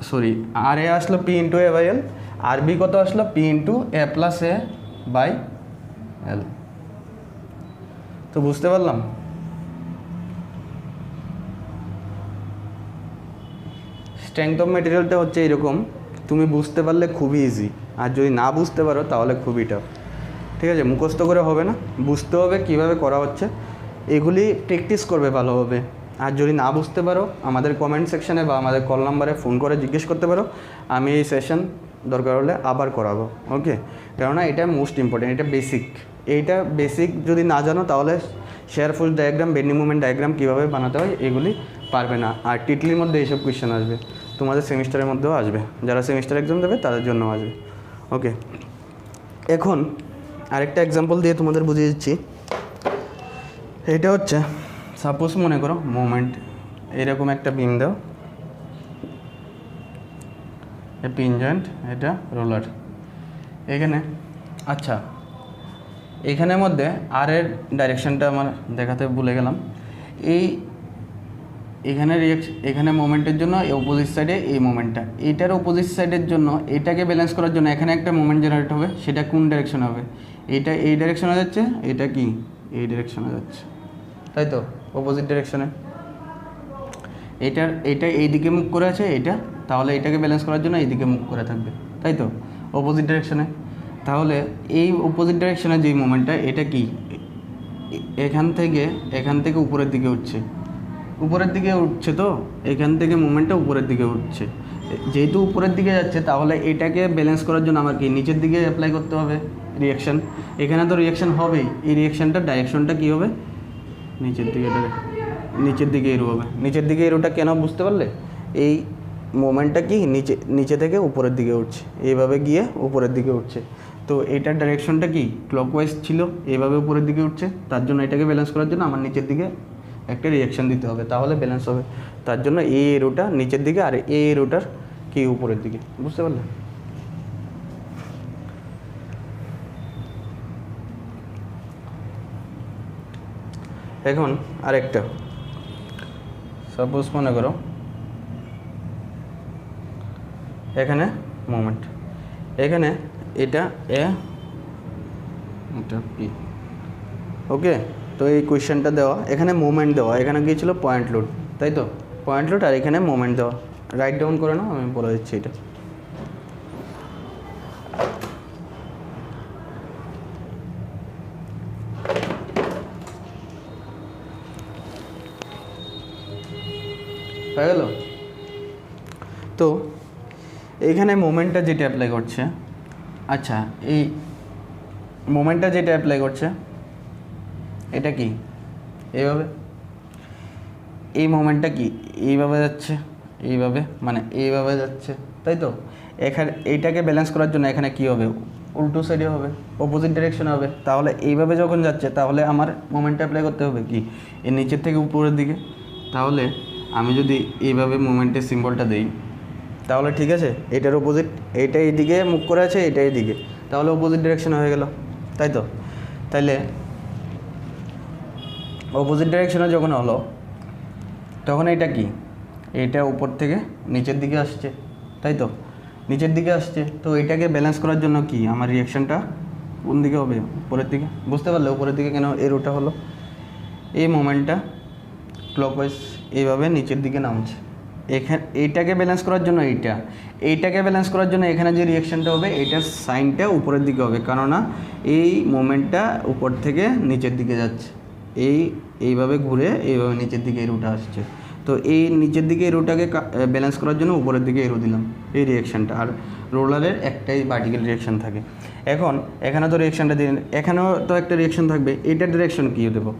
S1: sorry R A আসলো P into A by L, R B কত আসলো, P into A plus A by L. তো বুঝতে পারলাম, স্ট্রেংথ অফ মেটেরিয়ালটা হচ্ছে এরকম, তুমি বুঝতে পারলে খুবই ইজি, আর যদি না বুঝতে পারো তাহলে খুবই টাফ। ঠিক আছে, মুখস্থ করে হবে না, বুঝতে হবে কীভাবে করা হচ্ছে, এগুলি প্র্যাকটিস করবে ভালোভাবে। আর যদি না বুঝতে পারো আমাদের কমেন্ট সেকশানে বা আমাদের কল নাম্বারে ফোন করে জিজ্ঞেস করতে পারো, আমি এই সেশন দরকার হলে আবার করাবো। ওকে, কেননা এটা মোস্ট ইম্পর্টেন্ট, এটা বেসিক, এইটা বেসিক যদি না জানো তাহলে share force diagram, bending movement diagram কীভাবে বানাতে হয় এগুলি পারবে না। আর টিটলির মধ্যে এইসব কোয়েশ্চেন আসবে, তোমাদের সেমিস্টারের মধ্যেও আসবে, যারা সেমিস্টার এক্সাম দেবে তাদের জন্য আসবে। ওকে, এখন আরেকটা এক্সাম্পল দিয়ে তোমাদের বুঝিয়ে দিচ্ছি। এটা হচ্ছে সাপোজ মনে করো মোমেন্ট, এরকম একটা বিম দাও, পিন জয়েন্ট, এটা রোলার, এখানে আচ্ছা এখানের মধ্যে আর এর ডাইরেকশনটা আমার দেখাতে ভুলে গেলাম। এখানে মোমেন্টের জন্য অপোজিট সাইডে এই মোমেন্টটা, এইটার অপোজিট সাইডের জন্য এটাকে ব্যালেন্স করার জন্য এখানে একটা মোমেন্ট জেনারেট হবে, সেটা কোন ডাইরেকশন হবে, এটা এই ডাইরেকশনে যাচ্ছে, এটা কি এই ডাইরেকশনে যাচ্ছে, তাই তো, অপোজিট ডাইরেকশনে। এটা এইদিকে মুভ করে আছে এটা, তাহলে এটাকে ব্যালেন্স করার জন্য এইদিকে মুভ করে থাকবে, তাই তো, অপোজিট ডাইরেকশনে। তাহলে এই অপোজিট ডাইরেকশনে যেই মোমেন্টটা, এটা কি এখান থেকে উপরের দিকে উঠছে, তো এখান থেকে মোমেন্টটা উপরের দিকে উঠছে, যেহেতু উপরের দিকে যাচ্ছে তাহলে এটাকে ব্যালেন্স করার জন্য আমার কি নিচের দিকে অ্যাপ্লাই করতে হবে রিয়াকশান। এখানে তো রিয়াকশান হবেই, এই রিয়াকশানটার ডাইরেকশনটা কী হবে, নিচের দিকে এরো হবে। নিচের দিকে এরোটা কেন বুঝতে পারলে, এই মোমেন্টটা কি নিচে থেকে উপরের দিকে উঠছে, এইভাবে গিয়ে উপরের দিকে উঠছে, তো এটার ডাইরেকশনটা কি ক্লকওয়াইজ ছিল, এইভাবে উপরের দিকে উঠছে, তার জন্য এটাকে ব্যালেন্স করার জন্য আমার নিচের দিকে একটা রিয়াকশান দিতে হবে, তাহলে ব্যালেন্স হবে। তার জন্য এই এরোটা নিচের দিকে আর এই এরোটার কি উপরের দিকে, বুঝতে পারলে? এখন আরেকটা, সাপোজ মনে করো এখানে মোমেন্ট, এখানে এটা এটা পি, ওকে। তো এই কোয়েশ্চেনটা দেওয়া, এখানে মোমেন্ট দেওয়া, এখানে গিয়েছিল পয়েন্ট লোড, তাই তো? পয়েন্ট লোড আর এখানে মোমেন্ট দেওয়া। রাইট ডাউন করে নাও, আমি বলে দিচ্ছি এটা। হয়ে গেল? তো এইখানে মোমেন্টটা যেটা অ্যাপ্লাই করছে, আচ্ছা এই মোমেন্টটা যেটা অ্যাপ্লাই করছে এটা কি এইভাবে, এই মোমেন্টটা কি এইভাবে যাচ্ছে, এইভাবে মানে এইভাবে যাচ্ছে, তাই তো? এখানে এইটাকে ব্যালেন্স করার জন্য এখানে কি হবে, উল্টো সাইডে হবে, অপোজিট ডাইরেকশনে হবে। তাহলে এইভাবে যখন যাচ্ছে তাহলে আমার মোমেন্টটা অ্যাপ্লাই করতে হবে কি এর নিচের থেকে উপরের দিকে। তাহলে আমি যদি এইভাবে মোমেন্টের সিম্বলটা দিই তাহলে ঠিক আছে, এটার অপোজিট, এইটা এইদিকে মুখ করে আছে, এটা এইদিকে, তাহলে অপোজিট ডাইরেকশনে হয়ে গেল, তাই তো? তাইলে অপোজিট ডাইরেকশনে যখন হলো তখন এটা কি, এটা উপর থেকে নিচের দিকে আসছে, তাই তো? নিচের দিকে আসছে, তো এটাকে ব্যালেন্স করার জন্য কি আমার রিয়াকশানটা কোন দিকে হবে, উপরের দিকে, বুঝতে পারলে? উপরের দিকে কেন এরোটা হলো, এই মোমেন্টটা ক্লকওয়াইজ এইভাবে নিচের দিকে নামছে। এখানে এইটাকে ব্যালেন্স করার জন্য এইটাকে ব্যালেন্স করার জন্য এখানে যে রিয়াকশানটা হবে এটার সাইনটা উপরের দিকে হবে, কেননা এই মোমেন্টটা উপর থেকে নিচের দিকে যাচ্ছে, এইভাবে ঘুরে এইভাবে নিচের দিকে এই রুটা আসছে। তো এই নিচের দিকে এই রুটাকে ব্যালেন্স করার জন্য উপরের দিকে এরো দিলাম এই রিয়াকশানটা। আর রোলারের একটাই ভার্টিক্যাল রিয়াকশান থাকে। এখন এখানে তো রিয়াকশানটা দিন, এখানেও তো একটা রিয়াকশান থাকবে, এইটার ডিরেকশন কী দেবো?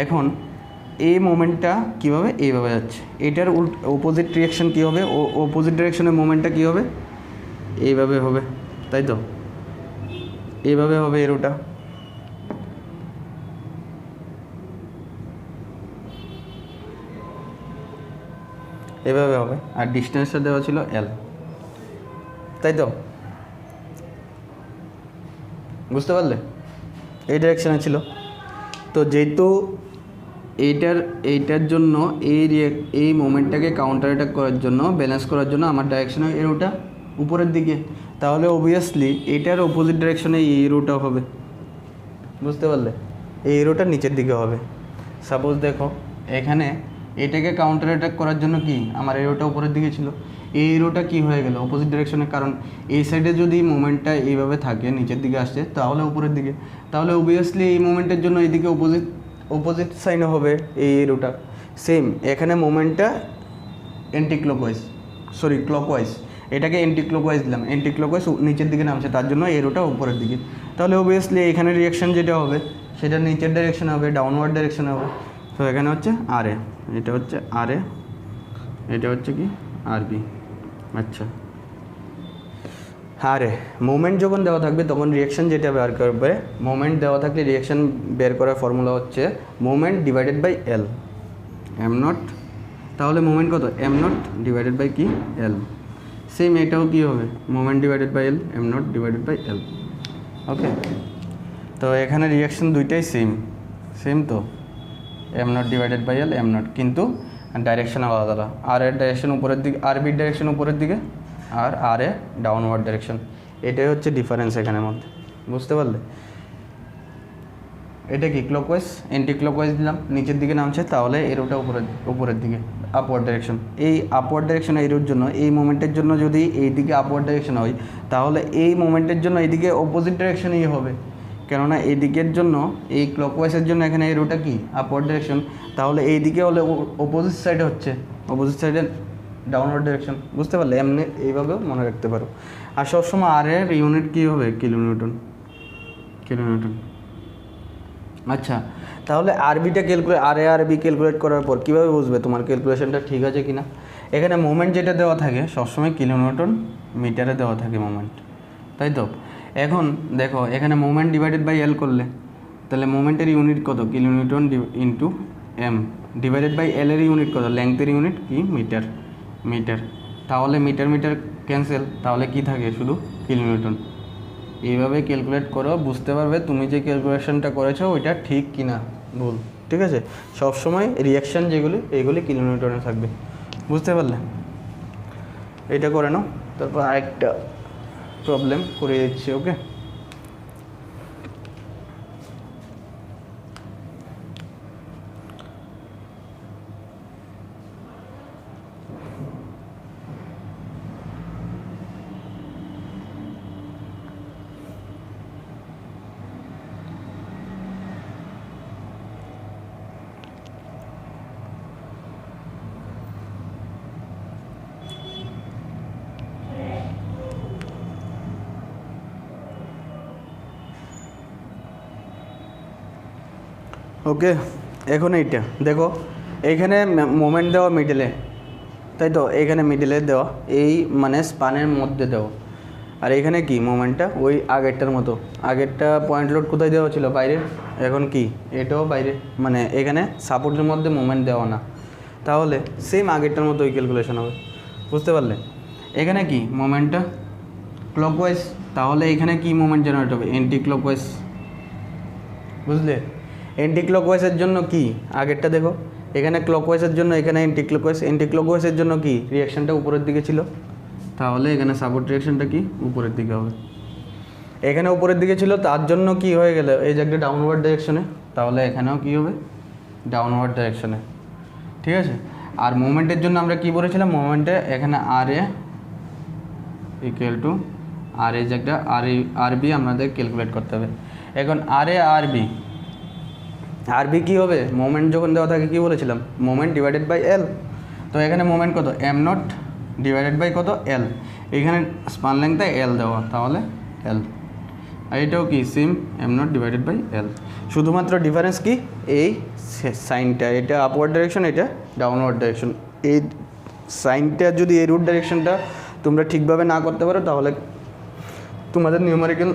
S1: এখন এই মোমেন্টটা কীভাবে এইভাবে যাচ্ছে, এটার অপোজিট রিয়াকশান কী হবে, অপোজিট ডিরেকশনের মোমেন্টটা কী হবে, এইভাবে হবে, তাই তো? এইভাবে হবে এরোটা, এভাবে হবে। আর ডিস্টেন্সটা দেওয়া ছিল এল, তাই তো? বুঝতে পারলে? এই ডাইরেকশানে ছিল। তো যেহেতু এইটার জন্য এই মোমেন্টটাকে কাউন্টার অ্যাটাক করার জন্য, ব্যালেন্স করার জন্য আমার ডাইরেকশনে এই রোটা উপরের দিকে, তাহলে অবভিয়াসলি এটার অপোজিট ডাইরেকশনে এই রোটা হবে, বুঝতে পারলে? এই রোটা নিচের দিকে হবে। সাপোজ দেখো এখানে এটাকে কাউন্টার অ্যাটাক করার জন্য কি আমার এরোটা উপরের দিকে ছিল, এই এরোটা কি হয়ে গেল অপোজিট ডাইরেকশনে, কারণ এই সাইডে যদি মোমেন্টটা এইভাবে থাকে নিচের দিকে আসছে তাহলে উপরের দিকে, তাহলে অবভিয়াসলি এই মোমেন্টের জন্য এইদিকে অপোজিট সাইনে হবে এই এরোটা। সেম এখানে মোমেন্টটা ক্লকওয়াইজ, এটাকে ক্লকওয়াইজ দিলাম, ক্লকওয়াইজ নিচের দিকে নামছে, তার জন্য এরোটা উপরের দিকে। তাহলে অবভিয়াসলি এখানে রিয়াকশান যেটা হবে সেটা নিচের ডাইরেকশনে হবে, ডাউনওয়ার্ড ডাইরেকশনে হবে। তো এখানে হচ্ছে আর এ, এটা হচ্ছে আর এ, এটা হচ্ছে কি আর বি। আচ্ছা, আর এ মোমেন্ট যখন দেওয়া থাকবে তখন রিয়াকশান যেটা বের করবে, মোমেন্ট দেওয়া থাকলে রিয়াকশান বের করার ফর্মুলা হচ্ছে moment divided by L, M naught. তাহলে মোমেন্ট কত, এম নট ডিভাইডেড বাই কি এল। সেম এটাও কী হবে, moment divided by L, M not divided by L. Okay, তো এখানে রিয়াকশান দুইটাই সেম তো, M not divided by L, M naught, কিন্তু ডাইরেকশন আলাদা আলাদা। আর এর ডাইরেকশন উপরের দিকে, আর বির ডাইরেকশন উপরের দিকে, আর এ ডাউনওয়ার্ড ডাইরেকশন। এটাই হচ্ছে ডিফারেন্স এখানের মধ্যে, বুঝতে পারলে? এটা কি ক্লকওয়াইজ, ক্লকওয়াইজ দিলাম, নিচের দিকে নামছে, তাহলে এরোটা উপরের দিকে আপওয়ার্ড ডাইরেকশন। এই আপওয়ার্ড ডাইরেকশন এরোর জন্য, এই মোমেন্টের জন্য যদি এই দিকে আপওয়ার্ড ডাইরেকশন হয় তাহলে এই মোমেন্টের জন্য এইদিকে অপোজিট ডাইরেকশনেই হবে, কেননা এই দিকের জন্য, এই ক্লকওয়াইজের জন্য এখানে এরোটা কি আপওয়ার্ড ডাইরেকশন, তাহলে এই দিকে হলে অপোজিট সাইডে হচ্ছে, অপোজিট সাইডে ডাউনওয়ার্ড ডাইরেকশন, বুঝতে পারলে? এমনি এইভাবেও মনে রাখতে পারো। আর সবসময় আর এর ইউনিট কী হবে, কিলোনিউটন। আচ্ছা, তাহলে আরবিটা আরবি ক্যালকুলেট করার পর কীভাবে বুঝবে তোমার ক্যালকুলেশনটা ঠিক আছে কি না? এখানে মোমেন্ট যেটা দেওয়া থাকে সবসময় কিলোনিউটন মিটারে দেওয়া থাকে মোমেন্ট, তাই তো? এখন দেখো এখানে মোমেন্ট ডিভাইডেড বাই এল করলে তাহলে মোমেন্টের ইউনিট কত kilonewton into M divided by L এর ইউনিট কত লেংথের ইউনিট কি মিটার মিটার তাহলে মিটার মিটার ক্যান্সেল তাহলে কি থাকে শুধু কিলোনিউটন। এইভাবে ক্যালকুলেট করো বুঝতে পারবে তুমি যে ক্যালকুলেশনটা করেছো ওইটা ঠিক কি না ভুল। ঠিক আছে, সবসময় রিয়াকশান যেগুলি এইগুলি কিলোনিউটনে থাকবে, বুঝতে পারলে? এটা করে নাও, তারপর আরেকটা প্রবলেম করে দিচ্ছি। ওকে, ওকে এখন এইটা দেখো, এইখানে মোমেন্ট দেওয়া মিডলে, তাই তো? এইখানে মিডলে দেওয়া, এই মানে স্পানের মধ্যে দেওয়া। আর এইখানে কি মোমেন্টটা ওই আগেরটার মতো, আগেরটা পয়েন্ট লোড কোথায় দেওয়া ছিল বাইরে, এখন কি এটাও বাইরে, মানে এখানে সাপোর্টের মধ্যে মোমেন্ট দেওয়া না, তাহলে সেম আগেরটার মতো ওই ক্যালকুলেশন হবে, বুঝতে পারলে? এখানে কি মোমেন্টটা ক্লকওয়াইজ, তাহলে এখানে কি মোমেন্ট জেনারেট হবে এন্টি ক্লকওয়াইজ, বুঝলে? এন্টি ক্লকওয়াইজের জন্য কি আগেরটা দেখো, এখানে ক্লকওয়াইজের জন্য এখানে এন্টি ক্লকওয়াইজের জন্য কি রিয়াকশানটা উপরের দিকে ছিল, তাহলে এখানে সাপোর্ট রিয়াকশানটা কি উপরের দিকে হবে। এখানে উপরের দিকে ছিল তার জন্য কি হয়ে গেল এই যে একটা ডাউনওয়ার্ড ডাইরেকশনে, তাহলে এখানেও কি হবে ডাউনওয়ার্ড ডাইরেকশনে। ঠিক আছে, আর মোমেন্টের জন্য আমরা কি বলেছিলাম, মোমেন্টে এখানে আর এ ইকুয়াল টু আর এই যে একটা আর বি আমাদের ক্যালকুলেট করতে হবে। এখন আর এ আর বি কী হবে, মোমেন্ট যখন দেওয়া থাকে কী বলেছিলাম, মোমেন্ট ডিভাইডেড বাই এল। তো এখানে মোমেন্ট কত এম নট ডিভাইডেড বাই কত এল, এখানে স্পান লেংথে এল দেওয়া, তাহলে এল। আর এটাও কি same M not divided by L, শুধুমাত্র ডিফারেন্স কি এই সাইনটা, এটা আপওয়ার্ড ডাইরেকশন, এটা ডাউনওয়ার্ড ডাইরেকশন। এই সাইনটা যদি এই রুট ডাইরেকশনটা তোমরা ঠিকভাবে না করতে পারো তাহলে তোমাদের নিউমেরিক্যাল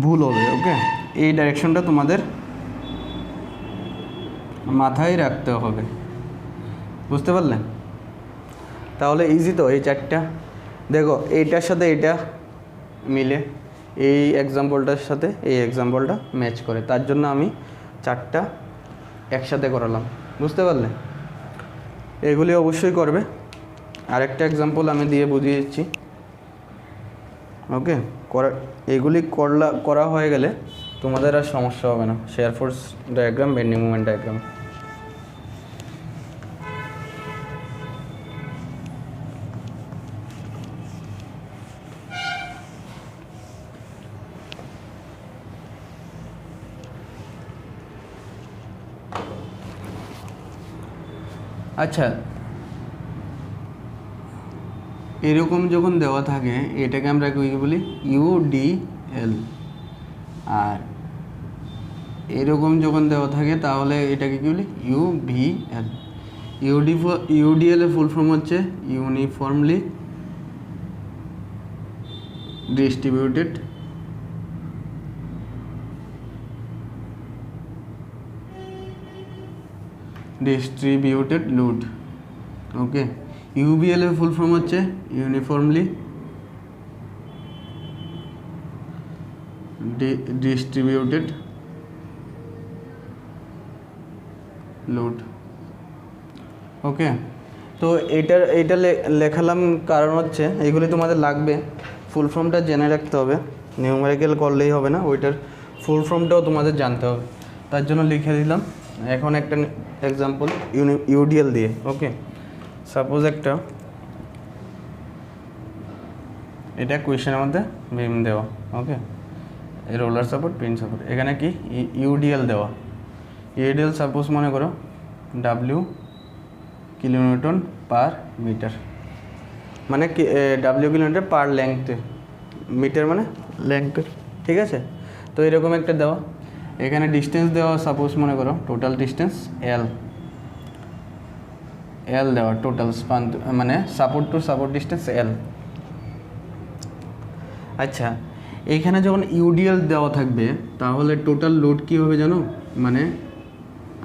S1: ভুল হবে। ওকে, এই ডাইরেকশনটা তোমাদের মাথায় রাখতে হবে, বুঝতে পারলে? তাহলে ইজি তো এই চারটা। দেখো এইটার সাথে এটা মিলে, এই এক্সাম্পলটার সাথে এই এক্সাম্পলটা ম্যাচ করে, তার জন্য আমি চারটা একসাথে করালাম, বুঝতে পারলে? এগুলি অবশ্যই করবে। আরেকটা এক্সাম্পল আমি দিয়ে বুঝিয়ে দিচ্ছি। ওকে, এগুলি করা হয়ে গেলে তোমাদের আর সমস্যা হবে না। Share force diagram, bending moment diagram. আচ্ছা, এরকম যখন দেওয়া থাকে এটাকে আমরা কি বলি ইউডিএল, আর এরকম যখন দেওয়া থাকে তাহলে এটাকে কি বলি ইউভিএল। ইউডিএল এর ফুল ফর্ম হচ্ছে ইউনিফর্মলি ডিস্ট্রিবিউটেড লোড। ওকে, ইউবিএল এর ফুল ফর্ম হচ্ছে ইউনিফর্মলি ডিস্ট্রিবিউটেড লোড। ওকে, তো এইটা লেখালাম কারণ হচ্ছে এইগুলি তোমাদের লাগবে, ফুল ফর্মটা জেনে রাখতে হবে, নিউমেরিক্যাল করলেই হবে না, ওইটার ফুল ফর্মটাও তোমাদের জানতে হবে, তার জন্য লিখে দিলাম। এখন একটা এক্সাম্পল ইউডিএল দিয়ে। ওকে, সাপোজ একটা এটা কোয়েশ্চেনের মধ্যে বিম দেওয়া। ওকে, রোলার সাপোর্ট, পিন সাপোর্ট, এখানে কি ইউডিএল দেওয়া। ইউডিএল সাপোজ মনে করো ডাব্লিউ কিলোনিউটন পার মিটার, মানে কি ডাব্লিউ কিলোমিটার পার লেংথে, মিটার মানে লেংথ। ঠিক আছে, তো এরকম একটা দেওয়া। এখানে ডিস্টেন্স দেওয়া, সাপোজ মনে করো টোটাল ডিস্টেন্স এল দেওয়া, টোটাল স্পান মানে সাপোর্ট টু সাপোর্ট ডিস্টেন্স এল। আচ্ছা, এইখানে যখন ইউডিএল দেওয়া থাকবে তাহলে টোটাল লোড কী হবে জানো, মানে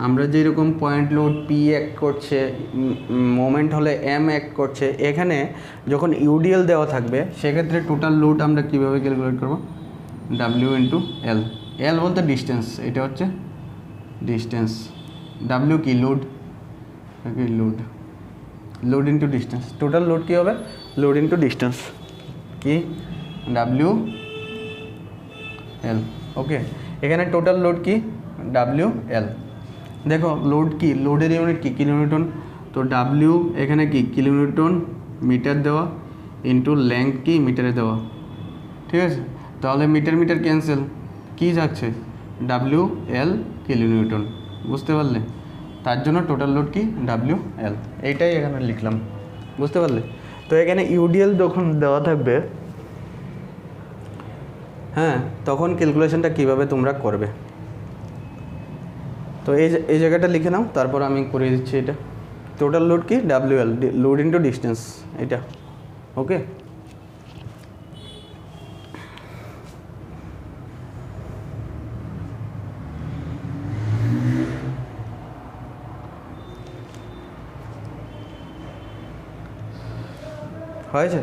S1: আমরা যেরকম পয়েন্ট লোড পি অ্যাক্ট করছে, মোমেন্ট হলে এম অ্যাক্ট করছে, এখানে যখন ইউডিএল দেওয়া থাকবে সেক্ষেত্রে টোটাল লোড আমরা কীভাবে ক্যালকুলেট করব, ডাব্লিউ ইন্টু এল। এল বলতে ডিস্টেন্স, এটা হচ্ছে ডিস্টেন্স, ডাব্লিউ কি load, load load into distance, total load কী হবে, লোড ইন্টু ডিস্টেন্স কি ডাব্লিউ এল। ওকে, এখানে টোটাল লোড কি ডাব্লিউ এল। দেখো লোড কি, লোডের ইউনিট কি কিলোনিউটন, তো ডাব্লিউ এখানে কি কিলোনিউটন মিটার দেওয়া ইন্টু লেংথ কি মিটারে দেওয়া, ঠিক আছে। তাহলে মিটার মিটার ক্যান্সেল, কী যাচ্ছে ডাব্লিউ এল কিলোনিউটন, বুঝতে পারলে। তার জন্য টোটাল লোড কি ডাব্লিউ এল, এইটাই এখানে লিখলাম, বুঝতে পারলে। তো এখানে ইউডিএল যখন দেওয়া থাকবে, হ্যাঁ, তখন ক্যালকুলেশনটা কীভাবে তোমরা করবে, তো এই জায়গাটা লিখে নাও, তারপর আমি করে দিচ্ছি এটা। টোটাল লোড কি ডাব্লিউ এল, লোড ইন্টু ডিস্টেন্স, এটা ওকে। হয়েছে,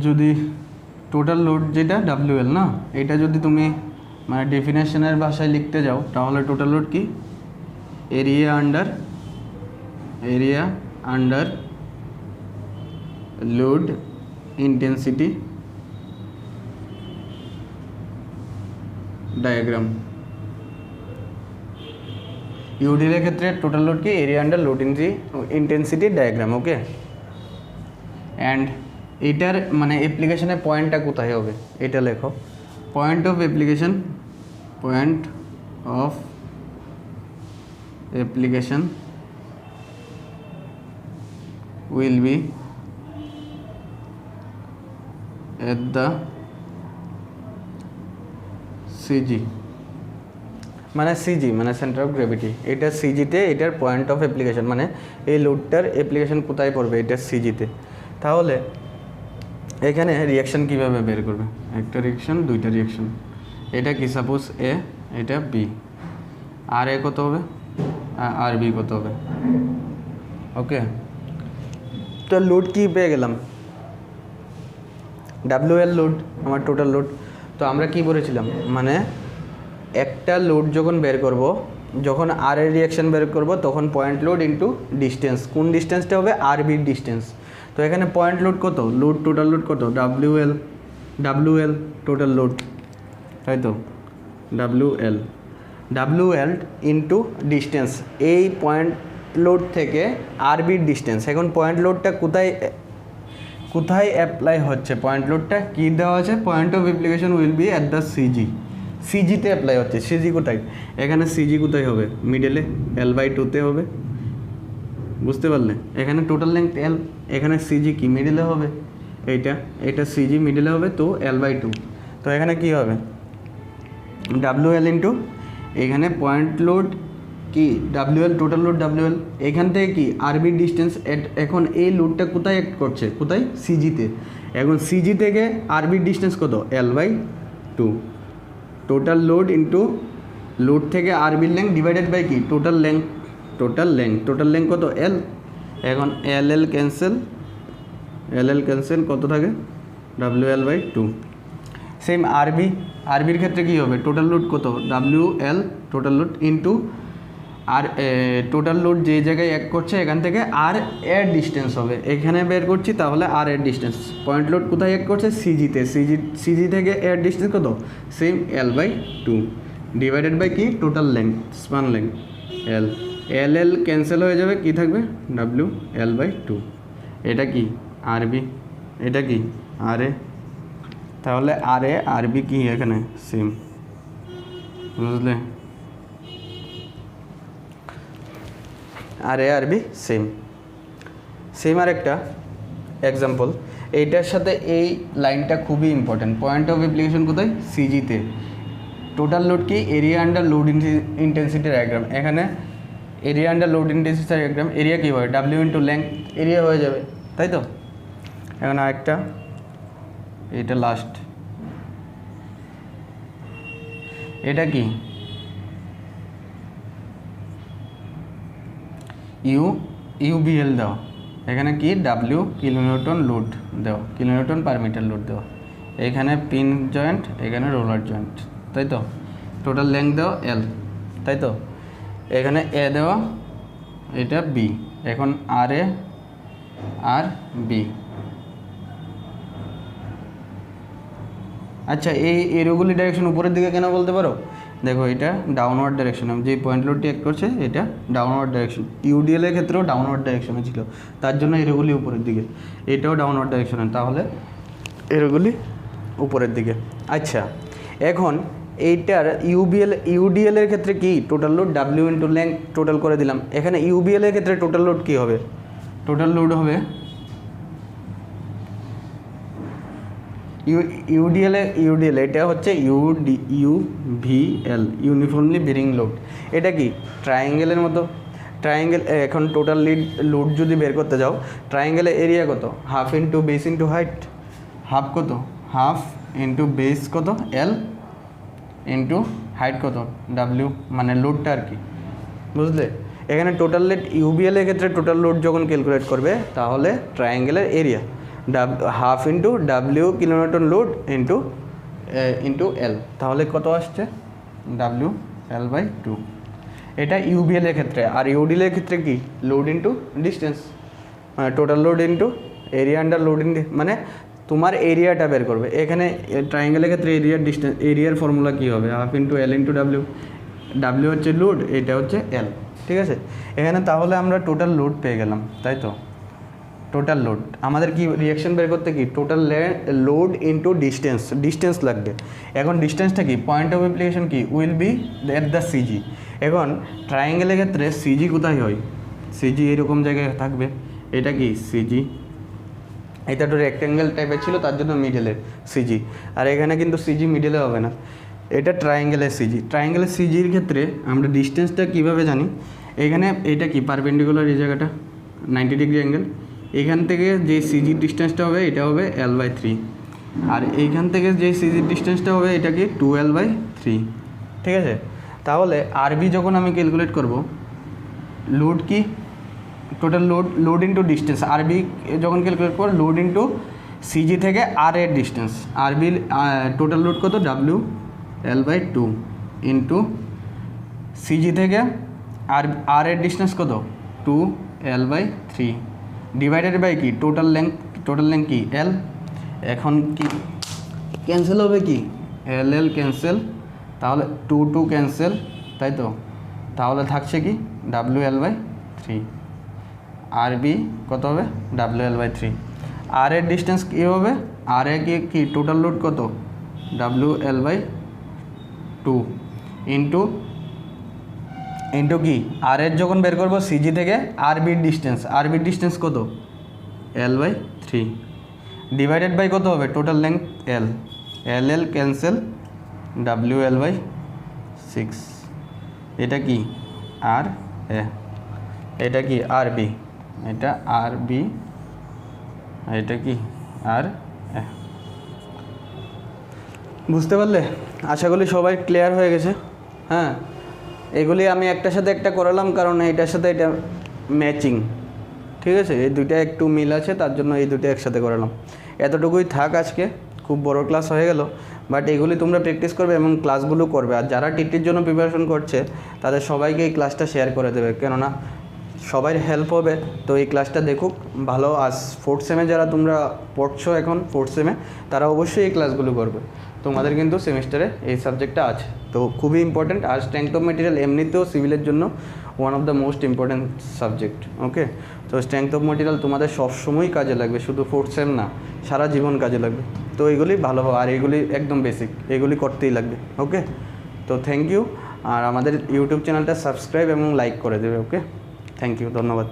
S1: যদি টোটাল লোড যেটা ডাব্লিউ এল না, এটা যদি তুমি মানে ডেফিনেশনের ভাষায় লিখতে যাও তাহলে টোটাল লোড কি area under load intensity diagram. UDL এর ক্ষেত্রে টোটাল লোড কি area under load intensity diagram, okay. And এটার মানে অ্যাপ্লিকেশনের পয়েন্টটা কোথায় হবে এটা লেখো, point of application will B at the CG, মানে সিজি মানে সেন্টার অফ গ্র্যাভিটি, এটা সিজিতে, এটার পয়েন্ট অফ অ্যাপ্লিকেশন মানে এই লোডটার অ্যাপ্লিকেশন কোথায় পড়বে, এটা সিজিতে। তাহলে এখানে রিয়াকশান কীভাবে বের করবে, একটা রিয়াকশান দুইটা রিয়াকশান, এটা কি সাপোজ এ, এটা বি, আর এ কত হবে আর বি কত হবে, ওকে। তো লোড কি পেয়ে গেলাম ডাব্লিউ এল লোড, আমার টোটাল লোড। তো আমরা কি বলেছিলাম, মানে একটা লোড যখন বের করব, যখন আর এর রিয়াকশান বের করব তখন পয়েন্ট লোড ইন্টু ডিস্টেন্স, কোন ডিস্টেন্সটা হবে আর বির ডিস্টেন্স। তো এখানে পয়েন্ট লোড কত, লোড টোটাল লোড কত ডাব্লিউ এল টোটাল লোড, তাই তো ডাব্লিউ এল ইন্টু ডিস্টেন্স, এই পয়েন্ট লোড থেকে আর বির ডিস্টেন্স। এখন পয়েন্ট লোডটা কোথায় অ্যাপ্লাই হচ্ছে, পয়েন্ট লোডটা কী দেওয়া আছে, point of application will be at the সিজিতে অ্যাপ্লাই হচ্ছে। সিজি কোথায়, এখানে সিজি কোথায় হবে, মিডলে L/2তে হবে, বুঝতে পারলে। এখানে টোটাল লেংথ এল, এখানে সিজি কি মিডলে হবে, এটা সিজি মিডলে হবে, তো L/2। তো এখানে কি হবে ডাব্লিউ এল ইন্টু এখানে পয়েন্ট লোড কি ডাব্লিউ এল, টোটাল লোড ডাব্লিউ এল, এখান থেকে কি আরবি ডিস্টেন্স। এখন এই লোডটা কোথায় অ্যাক্ট করছে, কোথায় সিজিতে, এখন সিজি থেকে আরবির ডিস্টেন্স কত L/2, total load into load থেকে আরবির লেংথ ডিভাইডেড বাই কি টোটাল লেংথ কত এল। এখন এল ক্যান্সেল কত থাকে WL/2। সেম আরবির ক্ষেত্রে কী হবে, টোটাল লোড কত WL টোটাল লোড ইন্টু আর টোটাল লোড যে জায়গায় এক করছে এখান থেকে আর এর ডিস্টেন্স হবে, এখানে বের করছি তাহলে আর এর ডিস্টেন্স। পয়েন্ট লোড কোথায় এক করছে সিজিতে, সিজি থেকে এর ডিস্টেন্স কত সেম L/2 ডিভাইডেড বাই কি টোটাল লেংথ স্পান লেংথ এল ক্যান্সেল হয়ে যাবে, কি থাকবে WL/2। এটা কি আরবি, এটা কি আর এ, তাহলে আর এ আরবি কি এখানে সেম, বুঝলে, আর এ আরবি সেম। আর একটা এক্সাম্পল, এইটার সাথে এই লাইনটা খুবই ইম্পর্টেন্ট, পয়েন্ট অফ অ্যাপ্লিকেশন কোথায় সিজিতে, টোটাল লোড কি area under load intensity diagram, এখানে area under load intensity diagram, area কী হয় ডাব্লিউ ইন্টু লেন্থ এরিয়া হয়ে যাবে, তাই তো। এখন আরেকটা, এটা লাস্ট, এটা কি ইউবিএল দেওয়া, এখানে কি ডাব্লিউ কিলোনিউটন লোড দেওয়া, কিলোনিউটন পার মিটার লোড দেওয়া, এখানে পিন জয়েন্ট, এখানে রোলার জয়েন্ট, তাই তো। টোটাল লেন্থ দেওয়া এল, তাই তো। এখানে এ দেওয়া, এটা বি, এখন আর এ আর বি। আচ্ছা এই এরোগুলি ডাইরেকশন উপরের দিকে কেন বলতে পারো, দেখো এটা ডাউনওয়ার্ড ডাইরেকশন, যে পয়েন্ট লোডটি অ্যাক্ট করছে এটা ডাউনওয়ার্ড ডাইরেকশন, ইউডিএলের ক্ষেত্রেও ডাউনওয়ার্ড ডাইরেকশনে ছিল, তার জন্য এরোগুলি উপরের দিকে, এটাও ডাউনওয়ার্ড ডাইরেকশনে, তাহলে এরোগুলি উপরের দিকে। আচ্ছা এখন এইটার ইউডিএলের ক্ষেত্রে কি total load W into length total করে দিলাম, এখানে ইউবিএলের ক্ষেত্রে টোটাল লোড কী হবে, টোটাল লোড হবে ইউডিএল এটা হচ্ছে ইউভিএল ইউনিফর্মলি বেরিং লোড। এটা কি ট্রায়াঙ্গেলের মতো, ট্রায়াঙ্গেল এখন টোটাল লোড যদি বের করতে যাও, ট্রায়াঙ্গেলের এরিয়া কত, half into base into height, half কত হাফ ইন্টু বেস কত এল ইন্টু হাইট কত ডাব্লিউ, মানে লোডটা আর কি, বুঝলে। এখানে টোটাল লোড ইউবিএলের ক্ষেত্রে টোটাল লোড যখন ক্যালকুলেট করবে তাহলে ট্রায়াঙ্গেলের area half into W kilonewton load into L, তাহলে কত আসছে ডাব্লিউ এল বাই 2। এটা ইউবিএলের ক্ষেত্রে। আর ইউডিএলের ক্ষেত্রে কি লোড ইন্টু ডিস্টেন্স, মানে total load into area under load মানে তোমার এরিয়াটা বের করবে। এখানে ট্রায়াঙ্গেলের ক্ষেত্রে এরিয়ার ডিস্টেন্স, এরিয়ার ফর্মুলা কী হবে half into L into W, W হচ্ছে লোড, এটা হচ্ছে এল, ঠিক আছে। এখানে তাহলে আমরা টোটাল লোড পেয়ে গেলাম, তাই তো। টোটাল লোড আমাদের কি রিয়াকশন বের করতে কি টোটাল লোড ইন্টু ডিস্টেন্স লাগবে। এখন ডিস্টেন্সটা কি পয়েন্ট অফ অ্যাপ্লিকেশন কি will be at the CG. এখন ট্রায়াঙ্গেলের ক্ষেত্রে সিজি কোথায় হয়, সিজি এরকম জায়গায় থাকবে, এটা কি সিজি, এটা একটু রেক্ট্যাঙ্গেল টাইপের ছিল তার জন্য মিডলের সিজি, আর এখানে কিন্তু সিজি মিডলে হবে না, এটা ট্রায়াঙ্গেলের সিজি। ট্রায়াঙ্গেলের সিজির ক্ষেত্রে আমরা ডিস্টেন্সটা কীভাবে জানি, এখানে এটা কি পারপেন্ডিকুলার এই জায়গাটা 90 ডিগ্রি অ্যাঙ্গেল, এখান থেকে যে সিজির ডিস্টেন্সটা হবে এটা হবে L/3, আর এইখান থেকে যে সিজির ডিস্টেন্সটা হবে এটা কি 2L/3, ঠিক আছে। তাহলে আরবি যখন আমি ক্যালকুলেট করব, লোড কি টোটাল লোড ইন্টু ডিস্টেন্স, আরবি যখন ক্যালকুলেট করব লোড ইন্টু সিজি থেকে আর এর ডিস্টেন্স, আরবি টোটাল লোড কত WL/2 ইন্টু সিজি থেকে আর এর ডিস্টেন্স কত 2L/3 ডিভাইডেড বাই কি টোটাল লেন্থ কি L। এখন কি ক্যান্সেল হবে কি L ক্যান্সেল, তাহলে 2 ক্যান্সেল, তাই তো। তাহলে থাকছে কি WL/3, আরবি কত হবে WL/3। আর এর ডিস্টেন্স কী হবে, আর এ কি টোটাল লোড কত WL/2 ইন্টু কি আর এর যখন বের করবো সিজি থেকে আরবির ডিস্টেন্স কত L/3 ডিভাইডেড বাই কত হবে total length L cancel WL/6, এটা কি আর এ, এটা কি আরবি, এটা আরবি, এটা কি আর এ। বুঝতে পারলে? আশা করি সবাই ক্লিয়ার হয়ে গেছে। হ্যাঁ, এগুলি আমি একটার সাথে একটা করালাম কারণ এটার সাথে এটা ম্যাচিং, ঠিক আছে। এই দুইটা একটু মিল আছে তার জন্য এই দুটো একসাথে করালাম। এতটুকুই থাক আজকে, খুব বড় ক্লাস হয়ে গেল, বাট এগুলি তোমরা প্র্যাকটিস করবে এবং ক্লাসগুলো করবে। আর যারা টিটির জন্য প্রিপারেশন করছে তাদের সবাইকে এই ক্লাসটা শেয়ার করে দেবে, কেননা সবাই হেল্প হবে। তো এই ক্লাসটা দেখুক ভালো। আজ 4th সেমে যারা তোমরা পড়ছো এখন 4th সেমে, তারা অবশ্যই এই ক্লাসগুলো করবে। তোমাদের কিন্তু সেমিস্টারে এই সাবজেক্টটা আছে, তো খুবই ইম্পর্ট্যান্ট। আর স্ট্রেংথ অফ মেটেরিয়াল এমনিতেও সিভিলের জন্য one of the most important subject. Okay, তো স্ট্রেংথ অফ মেটেরিয়াল তোমাদের সবসময়ই কাজে লাগবে, শুধু 4th সেম না, সারা জীবন কাজে লাগবে। তো এইগুলি ভালো হবে, আর এইগুলি একদম বেসিক, এগুলি করতেই লাগবে। ওকে, তো থ্যাংক ইউ। আর আমাদের ইউটিউব চ্যানেলটা সাবস্ক্রাইব এবং লাইক করে দেবে। ওকে, থ্যাংক ইউ, ধন্যবাদ।